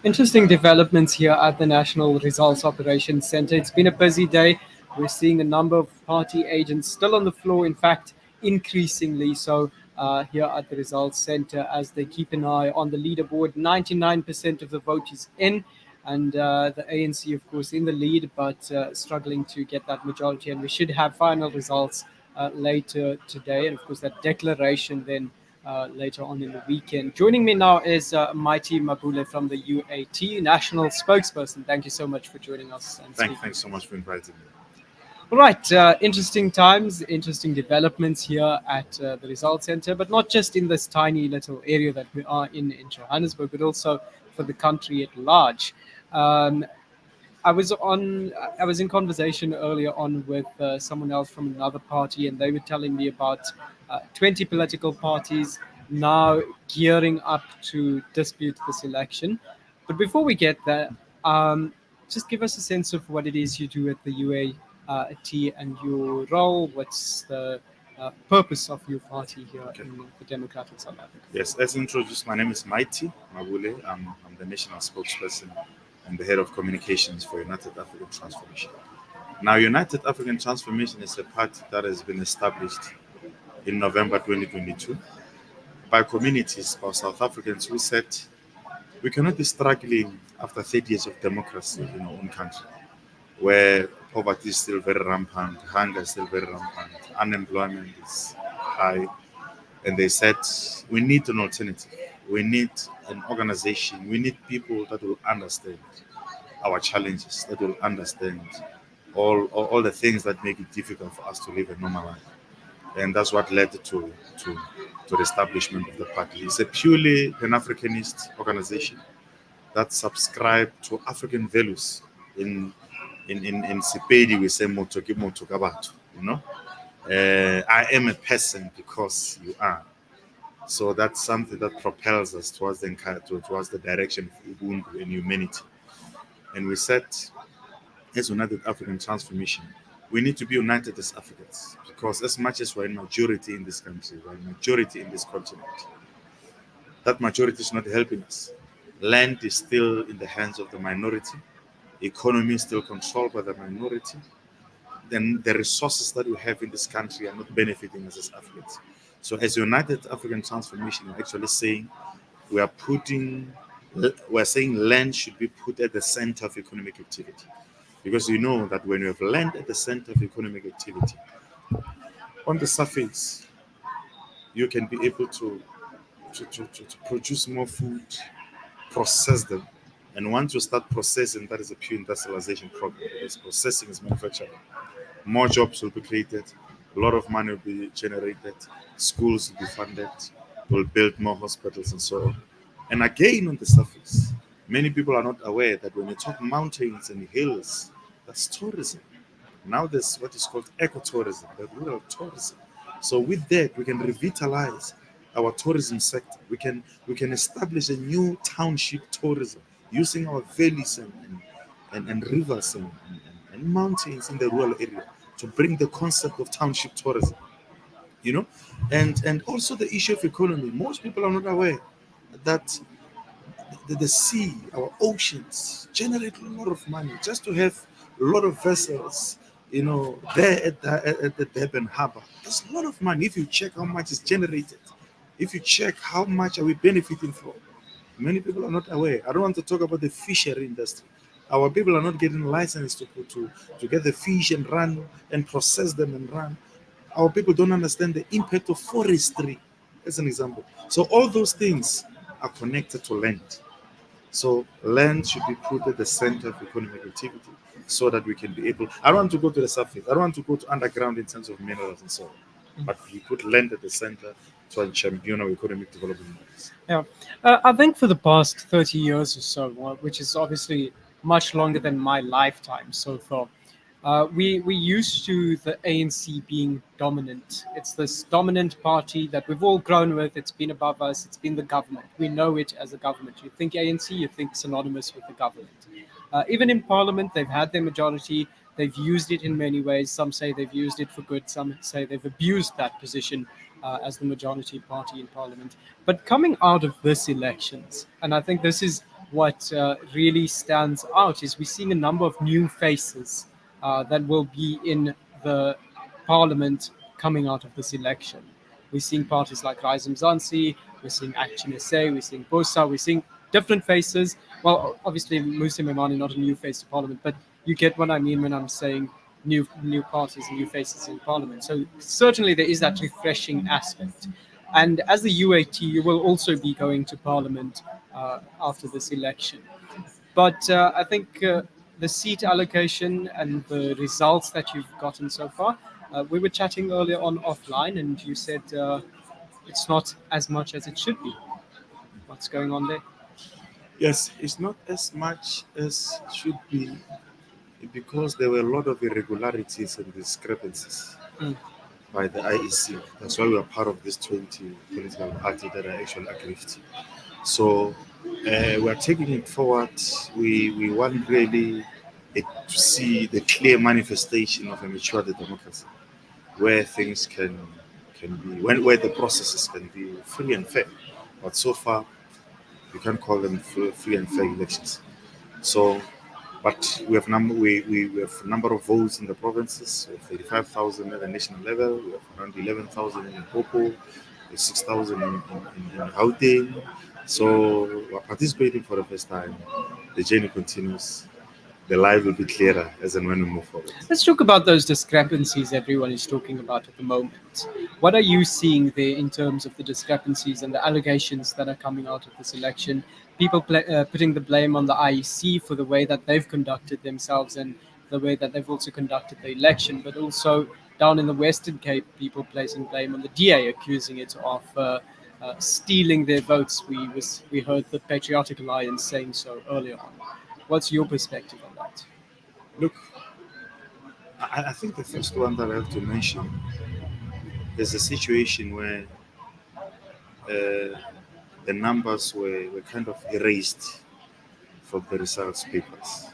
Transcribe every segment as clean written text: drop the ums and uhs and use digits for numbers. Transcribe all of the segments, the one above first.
Interesting developments here at the National Results Operations Center. It's been a busy day. We're seeing a number of party agents still on the floor, in fact, increasingly so here at the Results Center as they keep an eye on the leaderboard. 99% of the vote is in, and the ANC, of course, in the lead, but struggling to get that majority. And we should have final results later today. And, of course, that declaration then later on in the weekend. Joining me now is Mighty Mabule from the UAT National Spokesperson. Thank you so much for joining us. And Thanks so much for inviting me. All right, interesting times, interesting developments here at the Results Center, but not just in this tiny little area that we are in Johannesburg, but also for the country at large. Um, I was in conversation earlier on with someone else from another party, and they were telling me about 20 political parties now gearing up to dispute this election. But before we get there, just give us a sense of what it is you do at the UAT and your role. What's the purpose of your party here in the Democratic South Africa? Yes, as introduced, my name is Mighty Mabule. I'm the national spokesperson and the head of communications for United African Transformation. Now, United African Transformation is a party that has been established in November 2022 by communities, by South Africans who said we cannot be struggling after 30 years of democracy in our own country, where poverty is still very rampant, hunger is still very rampant, unemployment is high. And they said we need an alternative. We need an organization. We need people that will understand our challenges, that will understand all the things that make it difficult for us to live a normal life. And that's what led to the establishment of the party. It's a purely Pan-Africanist organization that subscribes to African values. In Sepedi, we say "Motho ke motho ka batho," you know. I am a person because you are. So that's something that propels us towards the direction of Ubuntu and humanity. And we said, as United African Transformation, we need to be united as Africans, because as much as we're in majority in this country, we're in majority in this continent, that majority is not helping us. Land is still in the hands of the minority. Economy is still controlled by the minority. Then the resources that we have in this country are not benefiting us as Africans. So as United African Transformation, we're actually saying we're saying land should be put at the center of economic activity. Because you know that when you have land at the center of economic activity, on the surface, you can be able to produce more food, process them. And once you start processing, that is a pure industrialization program. Because processing is manufacturing. More jobs will be created, a lot of money will be generated, schools will be funded, we'll build more hospitals and so on. And again, on the surface, many people are not aware that when you talk mountains and hills, that's tourism. Now there's what is called ecotourism, the rural tourism. So with that, we can revitalize our tourism sector. We can establish a new township tourism using our valleys and rivers and mountains in the rural area to bring the concept of township tourism. You know, and also the issue of economy. Most people are not aware that the sea, our oceans, generate a lot of money. Just to have a lot of vessels, there at the Durban harbor, there's a lot of money. If you check how much is generated, if you check how much are we benefiting from, many people are not aware. I don't want to talk about the fishery industry. Our people are not getting licensed to get the fish and run and process them and run. Our people don't understand the impact of forestry, as an example. So all those things are connected to land. So land should be put at the center of economic activity so that we can be able. I don't want to go to the surface. I don't want to go to underground in terms of minerals and so on. But we put land at the center to champion our economic development models. Yeah, I think for the past 30 years or so, which is obviously much longer than my lifetime so far, we used to the ANC being dominant. It's this dominant party that we've all grown with. It's been above us. It's been the government. We know it as a government. You think ANC, you think synonymous with the government. Even in Parliament, they've had their majority. They've used it in many ways. Some say they've used it for good. Some say they've abused that position as the majority party in parliament. But coming out of this elections, and I think this is what really stands out, is we're seeing a number of new faces that will be in the parliament coming out of this election. We're seeing parties like Rise Mzansi, we're seeing Action SA, we're seeing BOSA, we're seeing different faces. Well, obviously, Muslim Imani, not a new face to parliament, but you get what I mean when I'm saying new parties and new faces in parliament. So certainly there is that refreshing aspect. And as the UAT, you will also be going to parliament after this election. But I think the seat allocation and the results that you've gotten so far, we were chatting earlier on offline, and you said it's not as much as it should be. What's going on there? Yes, it's not as much as should be because there were a lot of irregularities and discrepancies Mm. by the IEC. That's why we are part of this 20 political party that are actually aggrieved. So we are taking it forward. We want really to see the clear manifestation of a mature democracy, where things can be where the processes can be free and fair. But so far, you can't call them free and fair elections. So, but we have a number of votes in the provinces. We have 35,000 at the national level. We have around 11,000 in Popo, 6,000 in Gauteng. So we're participating for the first time. The journey continues. The life will be clearer as and when we move forward. Let's talk about those discrepancies everyone is talking about at the moment. What are you seeing there in terms of the discrepancies and the allegations that are coming out of this election? People putting the blame on the IEC for the way that they've conducted themselves and the way that they've also conducted the election, but also down in the Western Cape, people placing blame on the DA, accusing it of stealing their votes. We heard the Patriotic Alliance saying so earlier on. What's your perspective on that? Look, I think the first one that I have to mention is a situation where the numbers were kind of erased from the results papers.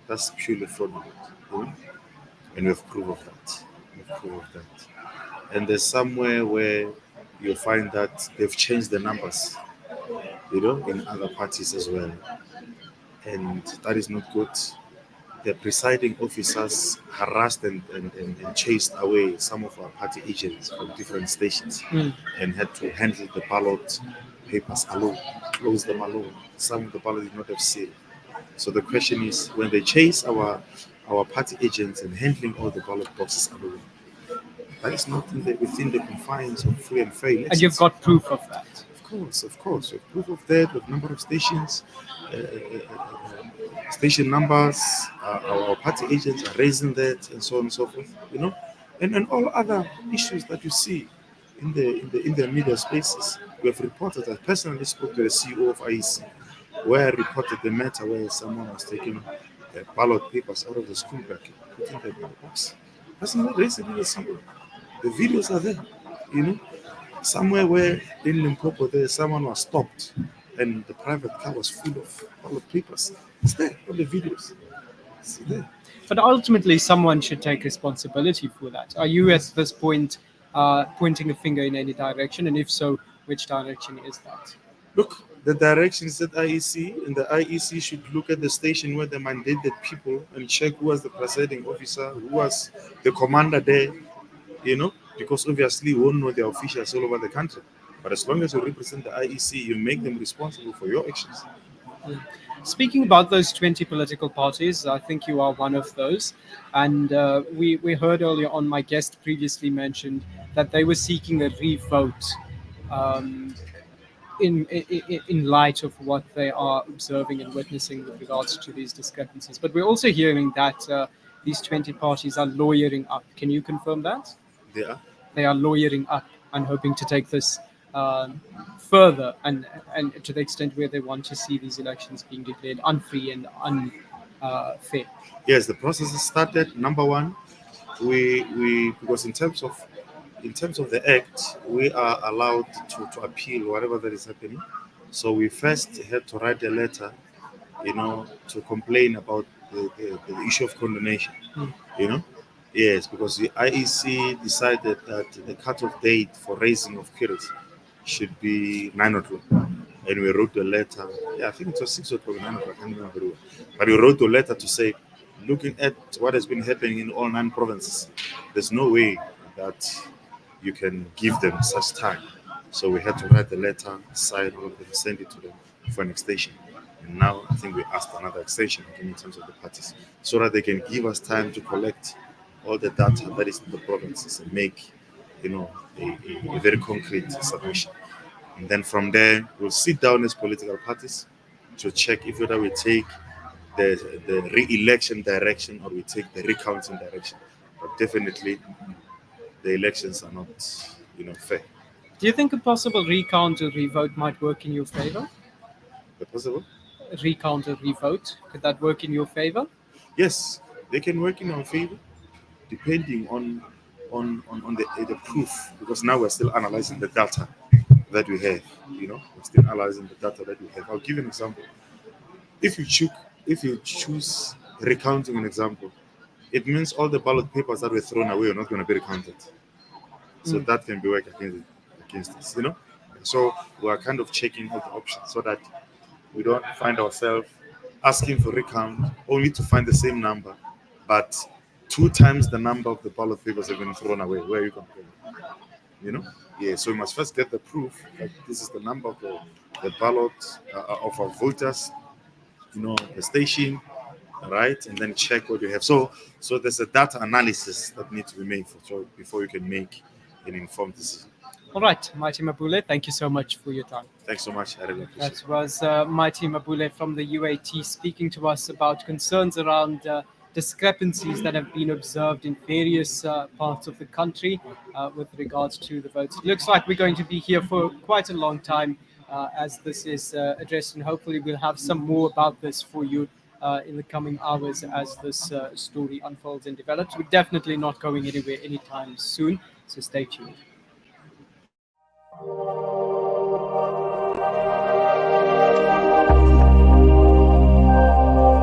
That's purely fraudulent, you know? And we have proof of that. We have proof of that. And there's somewhere where you'll find that they've changed the numbers, in other parties as well. And that is not good. The presiding officers harassed and chased away some of our party agents from different stations Mm. and had to handle the ballot papers alone, close them alone. Some of the ballot did not have seal. So the question is, when they chase our party agents and handling all the ballot boxes alone, that is not within the confines of free and fair And you've elections. got proof of that. Of course, we have proof of that, with number of stations, station numbers, our party agents are raising that, and so on and so forth. And all other issues that you see in the media spaces. We have reported. I personally spoke to the CEO of IEC, where I reported the matter where someone was taking ballot papers out of the school bracket, putting them in the box. That's not raised in the CEO. The videos are there, you know. Somewhere where in Limpopo there someone was stopped and the private car was full of ballot papers. It's there on the videos. It's there. But ultimately, someone should take responsibility for that. Are you at this point pointing a finger in any direction? And if so, which direction is that? Look, the directions at IEC, and the IEC should look at the station where they mandated people and check who was the presiding officer, who was the commander there, because obviously we won't know the officials all over the country. But as long as you represent the IEC, you make them responsible for your actions. Speaking about those 20 political parties, I think you are one of those. And we heard earlier on, my guest previously mentioned that they were seeking a revote um, in light of what they are observing and witnessing with regards to these discrepancies. But we're also hearing that these 20 parties are lawyering up. Can you confirm that? They are. They are lawyering up and hoping to take this further and to the extent where they want to see these elections being declared unfree and unfair. Yes, the process has started. Number one, we because in terms of the act, we are allowed to appeal whatever that is happening. So we first had to write a letter, to complain about the issue of condonation, Mm. you know. Yes, because the IEC decided that the cut-off date for raising of queries should be 9 o'clock. And we wrote a letter. Yeah, I think it was 6 o'clock, 9 o'clock. I can't remember very well. But we wrote a letter to say, looking at what has been happening in all 9 provinces, there's no way that you can give them such time. So we had to write the letter, sign all of them, send it to them for an extension. And now I think we asked another extension again in terms of the parties, so that they can give us time to collect all the data that is in the provinces and make, you know, a very concrete submission. And then from there, we'll sit down as political parties to check if whether we take the re-election direction or we take the recounting direction. But definitely, the elections are not, fair. Do you think a possible recount or revote might work in your favor? Is that possible? Recount or revote, could that work in your favor? Yes, they can work in our favor depending on the proof, because now we're still analyzing the data that we have. We're still analyzing the data that we have. I'll give you an example. If you choose if you choose recounting an example, it means all the ballot papers that were thrown away are not going to be recounted. So Mm. that can be worked against us. So we are kind of checking all the options so that we don't find ourselves asking for recount only to find the same number, but two times the number of the ballot papers have been thrown away. Where are you going to go? You know? Yeah, so we must first get the proof that this is the number of the ballot of our voters, the station, right? And then check what you have. So there's a data analysis that needs to be made before you can make an informed decision. All right, Mighty Mabule, thank you so much for your time. Thanks so much. I really appreciate That it. was Mighty Mabule from the UAT speaking to us about concerns around discrepancies that have been observed in various parts of the country with regards to the votes. It looks like we're going to be here for quite a long time as this is addressed, and hopefully we'll have some more about this for you in the coming hours as this story unfolds and develops. We're definitely not going anywhere anytime soon, so stay tuned.